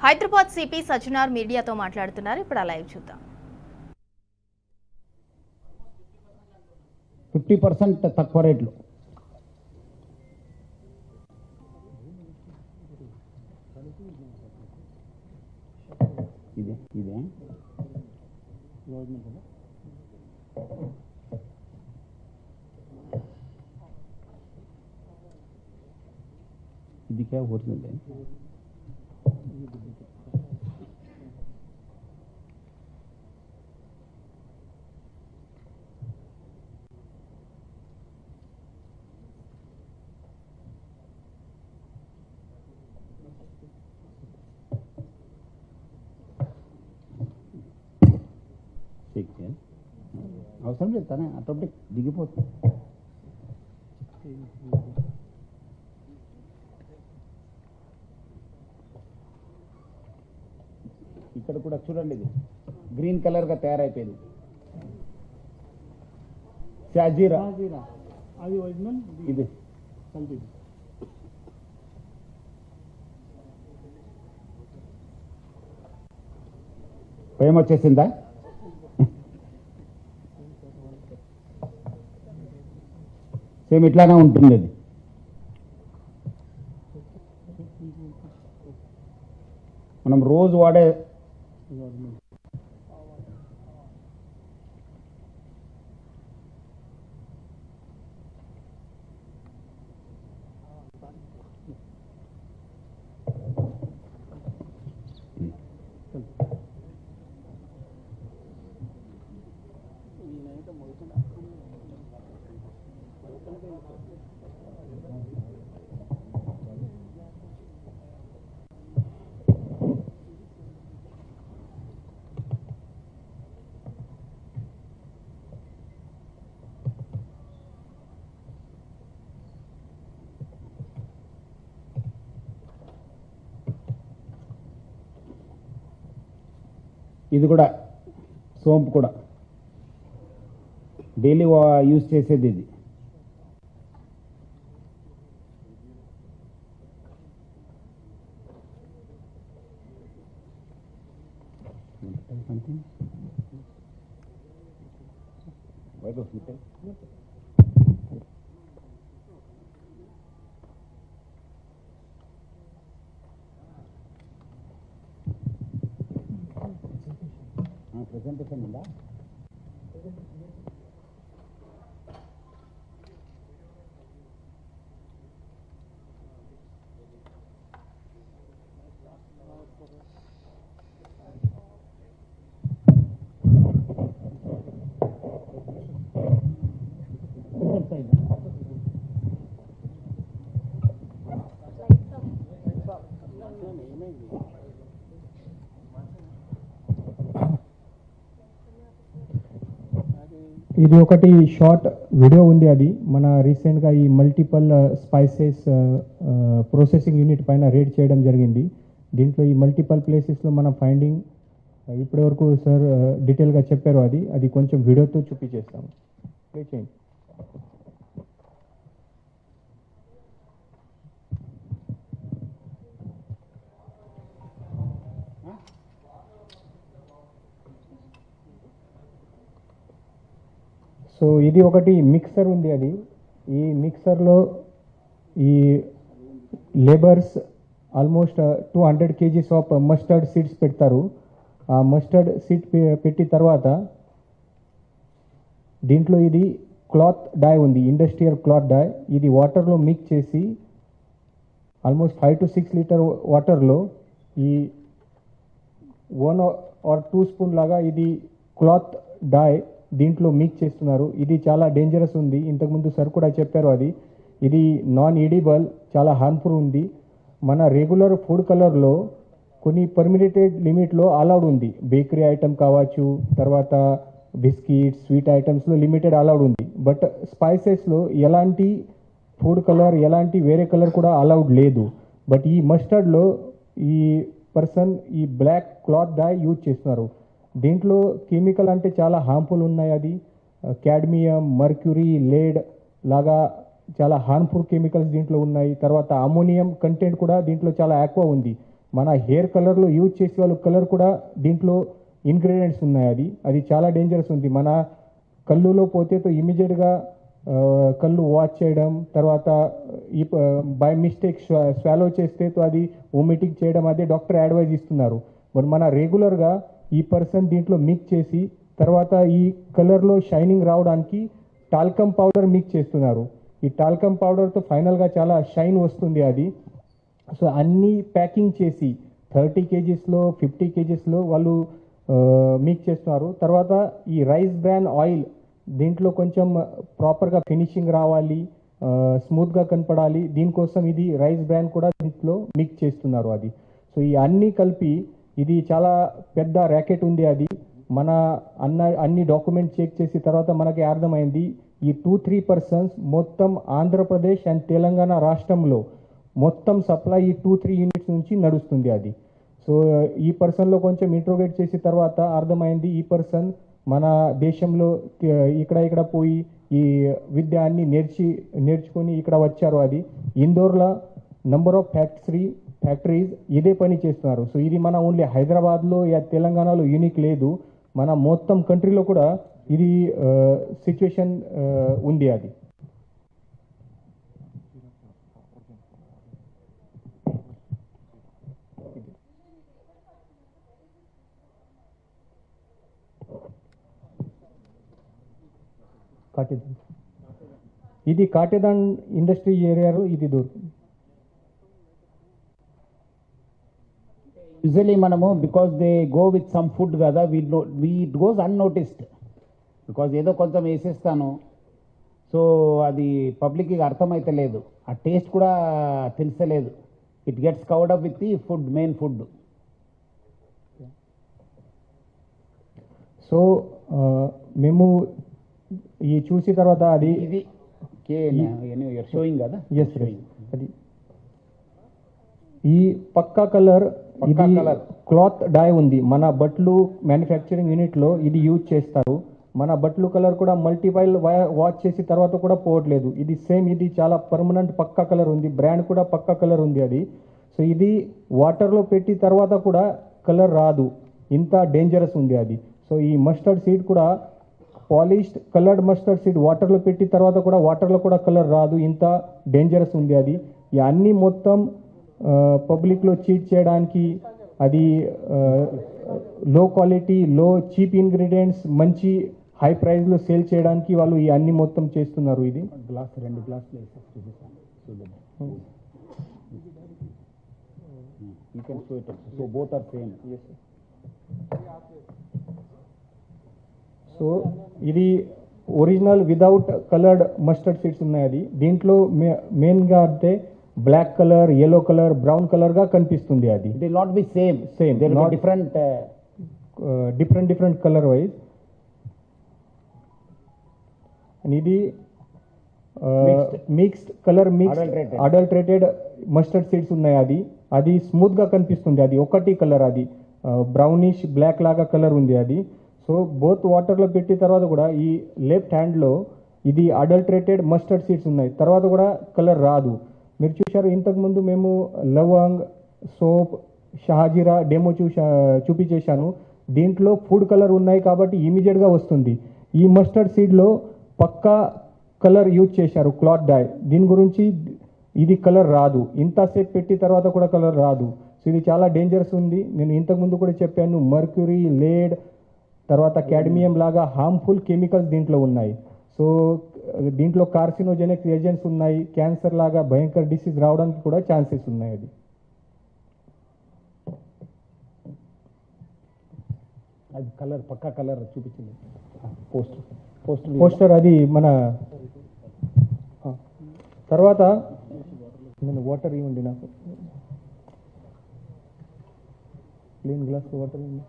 Hyderabad CP Sajjanar మీడియాతో మాట్లాడుతున్నారు. ఇప్పుడు ఆ లైవ్ చూద్దాం. 50% తక్కువ రేట్లు. ఇదే ఇది क्या ओरिजिनल है? అవసరం లేదు, తనే ఆటోమేటిక్ దిగిపోతుంది. ఇక్కడ కూడా చూడండి, ఇది గ్రీన్ కలర్ గా తయారైపోయింది. షాజీరా అది ఒరిజినల్, ఇది భయం వచ్చేసిందా? సేమ్ ఇట్లానే ఉంటుంది అది. మనం రోజు వాడే ఇది కూడా సోంపు కూడా డైలీ యూజ్ చేసేది ఇది. ప్రెజెంటేషన్ ఉందా? ఇది ఒకటి షార్ట్ వీడియో ఉంది, అది మన రీసెంట్గా ఈ మల్టిపల్ స్పైసెస్ ప్రాసెసింగ్ యూనిట్ పైన రేడ్ చేయడం జరిగింది. దీంట్లో ఈ మల్టిపల్ ప్లేసెస్లో మన ఫైండింగ్ ఇప్పటివరకు సార్ డీటెయిల్గా చెప్పారు. అది కొంచెం వీడియోతో చూపించేస్తాము. ప్లే చేయండి. సో ఇది ఒకటి మిక్సర్ ఉంది, అది ఈ మిక్సర్లో ఈ labours almost 200 kgs of mustard seeds పెడతారు. ఆ మస్టర్డ్ సీడ్ పెట్టిన తర్వాత దీంట్లో ఇది క్లాత్ డై ఉంది, ఇండస్ట్రియల్ క్లాత్ డై. ఇది వాటర్లో మిక్స్ చేసి ఆల్మోస్ట్ 5 to 6 లీటర్ వాటర్లో ఈ 1 or 2 స్పూన్ లాగా ఇది క్లాత్ డై దీంట్లో మిక్స్ చేస్తున్నారు. ఇది చాలా డేంజరస్ ఉంది, ఇంతకుముందు సార్ కూడా చెప్పారు. ఇది నాన్ ఎడిబుల్, చాలా హార్మ్ఫుల్ ఉంది. మన రెగ్యులర్ ఫుడ్ కలర్లో కొన్ని పర్మిటెడ్ లిమిట్లో అలౌడ్ ఉంది. బేకరీ ఐటమ్ కావచ్చు, తర్వాత బిస్కెట్స్, స్వీట్ ఐటమ్స్లో లిమిటెడ్ అలౌడ్ ఉంది. బట్ స్పైసెస్లో ఎలాంటి ఫుడ్ కలర్, ఎలాంటి వేరే కలర్ కూడా అలౌడ్ లేదు. బట్ ఈ మస్టర్డ్లో ఈ పర్సన్ ఈ బ్లాక్ క్లాత్ డై యూజ్ చేస్తున్నారు. దీంట్లో కెమికల్ అంటే చాలా హార్మ్ఫుల్ ఉన్నాయి. అది క్యాడ్మియం, మర్క్యూరీ, లేడ్ లాగా చాలా హార్మ్ఫుల్ కెమికల్స్ దీంట్లో ఉన్నాయి. తర్వాత అమోనియం కంటెంట్ కూడా దీంట్లో చాలా ఎక్కువ ఉంది. మన హెయిర్ కలర్లో యూజ్ చేసే వాళ్ళు కలర్ కూడా దీంట్లో ఇంగ్రీడియంట్స్ ఉన్నాయి. అది చాలా డేంజరస్ ఉంది. మన కళ్ళులో పోతే ఇమీడియట్గా కళ్ళు వాచ్ చేయడం, తర్వాత ఈ బై మిస్టేక్ స్వాలో చేస్తే అది వొమిటింగ్ చేయడం, అదే డాక్టర్ అడ్వైజ్ ఇస్తున్నారు. బట్ మన రెగ్యులర్గా ఈ పర్సన్ దీంట్లో మిక్స్ చేసి తర్వాత ఈ కలర్లో షైనింగ్ రావడానికి టాల్కమ్ పౌడర్ మిక్స్ చేస్తున్నారు. ఈ టాల్కమ్ పౌడర్తో ఫైనల్గా చాలా షైన్ వస్తుంది అది. సో అన్నీ ప్యాకింగ్ చేసి 30 kgsలో 50 kgsలో వాళ్ళు మిక్స్ చేస్తున్నారు. తర్వాత ఈ రైస్ బ్రాన్ ఆయిల్ దీంట్లో కొంచెం ప్రాపర్గా ఫినిషింగ్ రావాలి, స్మూత్గా కనపడాలి, దీనికోసం ఇది రైస్ బ్రాన్ కూడా దీంట్లో మిక్స్ చేస్తున్నారు అది. సో ఈ అన్నీ కలిపి ఇది చాలా పెద్ద ర్యాకెట్ ఉంది అది. మన అన్ని డాక్యుమెంట్ చెక్ చేసి తర్వాత మనకి అర్థమైంది ఈ 2-3 పర్సన్స్ మొత్తం ఆంధ్రప్రదేశ్ అండ్ తెలంగాణ రాష్ట్రంలో మొత్తం సప్లై ఈ 2-3 యూనిట్స్ నుంచి నడుస్తుంది అది. సో ఈ పర్సన్లో కొంచెం ఇంట్రోగేట్ చేసిన తర్వాత అర్థమైంది ఈ పర్సన్ మన దేశంలో ఇక్కడ పోయి ఈ విద్య అన్ని నేర్చుకొని ఇక్కడ వచ్చారు అది. ఇందోర్లో నెంబర్ ఆఫ్ ఫ్యాక్టరీస్ ఇదే పని చేస్తున్నారు. సో ఇది మన ఓన్లీ హైదరాబాద్లో యా తెలంగాణలో యూనిక్ లేదు, మన మొత్తం కంట్రీలో కూడా ఇది సిచ్యువేషన్ ఉంది అది. ఇది కాటేదాన్ ఇండస్ట్రీ ఏరియాలో ఇది దొరుకుతుంది. యూజువలీ మనము because they go with some food కదా, ఇట్ గోస్ అన్నోటిస్డ్. బికాజ్ ఏదో కొంచెం వేసేస్తాను, సో అది పబ్లిక్కి అర్థమైతే లేదు, ఆ టేస్ట్ కూడా తెలిసలేదు. It gets covered up with the food, main food. So మేము ఈ చూసిన తర్వాత అది ఇది షోయింగ్ కదా. ఎస్ అది ఈ పక్కా కలర్, ఇది క్లాత్ డై ఉంది. మన బట్టలు మ్యానుఫ్యాక్చరింగ్ యూనిట్లో ఇది యూజ్ చేస్తారు. మన బట్టలు కలర్ కూడా మల్టిపల్ వాచ్ చేసిన తర్వాత కూడా పోవట్లేదు. ఇది సేమ్, ఇది చాలా పర్మనెంట్ పక్కా కలర్ ఉంది. బ్రాండ్ కూడా పక్కా కలర్ ఉంది అది. సో ఇది వాటర్లో పెట్టి తర్వాత కూడా కలర్ రాదు, ఇంత డేంజరస్ ఉంది అది. సో ఈ మస్టర్డ్ సీడ్ కూడా పాలిష్డ్ కలర్డ్ మస్టర్డ్ సీడ్ వాటర్లో పెట్టి తర్వాత కూడా వాటర్లో కూడా కలర్ రాదు, ఇంత డేంజరస్ ఉంది అది. ఈ అన్నీ మొత్తం పబ్లిక్లో చీట్ చేయడానికి, అది లో క్వాలిటీ చీప్ ఇంగ్రీడియంట్స్ మంచి హై ప్రైస్లో సేల్ చేయడానికి వాళ్ళు ఈ అన్ని మొత్తం చేస్తున్నారు. ఇది గ్లాస్ 2 గ్లాసులు so both are same. So ఇది original without coloured mustard seeds ఉన్నాయి అది. దీంట్లో మెయిన్గా అంటే black colour, yellow colour, brown కలర్గా కనిపిస్తుంది అది. It will not be same, there will be different colour wise. ఇది mixed colour, adulterated mustard seeds ఉన్నాయి అది స్మూత్గా కనిపిస్తుంది. అది ఒకటి కలర్, అది బ్రౌనిష్ బ్లాక్ లాగా కలర్ ఉంది అది. సో బోత్ వాటర్లో పెట్టిన తర్వాత కూడా ఈ లెఫ్ట్ హ్యాండ్లో ఇది అడల్టరేటెడ్ మస్టర్డ్ సీడ్స్ ఉన్నాయి, తర్వాత కూడా కలర్ రాదు. మీరు చూశారు ఇంతకుముందు మేము లవంగ్, సోప్, షాజీరా డెమో చూపించేశాను. దీంట్లో ఫుడ్ కలర్ ఉన్నాయి కాబట్టి ఇమీడియట్గా వస్తుంది. ఈ మస్టర్డ్ సీడ్లో పక్కా కలర్ యూజ్ చేశారు, క్లాత్ డై. దీని గురించి ఇది కలర్ రాదు, ఇంతసేపు పెట్టి తర్వాత కూడా కలర్ రాదు. సో ఇది చాలా డేంజరస్ ఉంది. నేను ఇంతకుముందు కూడా చెప్పాను, మర్క్యూరీ, లేడ్, తర్వాత క్యాడ్మియం లాగా హార్మ్ఫుల్ కెమికల్స్ దీంట్లో ఉన్నాయి. సో దీంట్లో కార్సినోజెనిక్ ఏజెంట్స్ ఉన్నాయి, క్యాన్సర్ లాగా భయంకర డిసీజ్ రావడానికి కూడా ఛాన్సెస్ ఉన్నాయి. అది కలర్ పక్కా కలర్ చూపించింది పోస్టర్ అది మన. తర్వాత నేను వాటర్ ఇవ్వండి, నాకు క్లీన్ గ్లాస్ వాటర్ ఇవ్వండి.